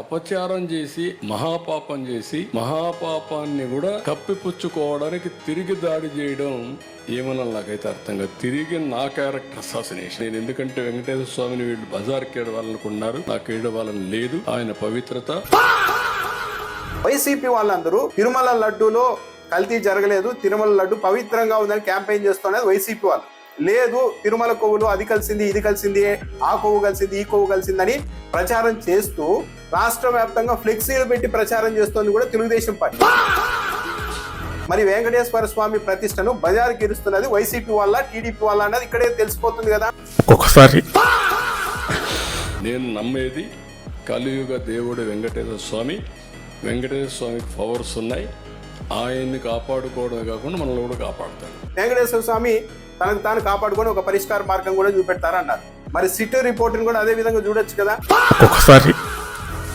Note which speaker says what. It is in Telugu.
Speaker 1: అపచారం చేసి మహాపాపం చేసి మహాపాపాన్ని కూడా కప్పిపుచ్చుకోవడానికి తిరిగి దాడి చేయడం ఏమన్నా నాకైతే అర్థం కాదు. తిరిగి నా క్యారెక్టర్ అసాసినేషన్. నేను ఎందుకంటే వెంకటేశ్వర స్వామిని వీళ్ళు బజార్కి ఏడవాలనుకున్నారు, నాకు ఏడవాలని లేదు. ఆయన పవిత్రత.
Speaker 2: వైసీపీ వాళ్ళందరూ తిరుమల లడ్డూలో కల్తీ జరగలేదు, తిరుమల లడ్డు పవిత్రంగా ఉందని క్యాంపెయిన్ చేస్తున్నది వైసీపీ వాళ్ళు. లేదు తిరుమల కొవ్వులు అది కలిసింది ఇది కలిసింది, ఆ కొవ్వు కలిసింది ఈ కొవ్వు కలిసిందని ప్రచారం చేస్తూ రాష్ట్ర వ్యాప్తంగా ఫ్లెక్సీలు పెట్టి ప్రచారం చేస్తోంది కూడా తెలుగుదేశం పార్టీ. మరి వెంకటేశ్వర స్వామి ప్రతిష్టను బజారుకి ఇరుస్తున్నది వైసీపీ వాళ్ళ టీడీపీ వాళ్ళ అన్నది ఇక్కడే తెలిసిపోతుంది కదా.
Speaker 3: ఒకసారి
Speaker 1: నేను నమ్మేది కలియుగ దేవుడు వెంకటేశ్వర స్వామి. వెంకటేశ్వర స్వామికి పవర్స్ ఉన్నాయి. ఆయన్ని కాపాడుకోవడమే కాకుండా మనల్ని కూడా కాపాడుతాడు.
Speaker 2: వెంకటేశ్వర స్వామి తనకు తాను కాపాడుకొని ఒక పరిష్కార మార్గం కూడా చూపెడతారన్నారు. మరి సిటీ రిపోర్ట్ని కూడా అదే విధంగా చూడొచ్చు కదా.
Speaker 3: ఒకసారి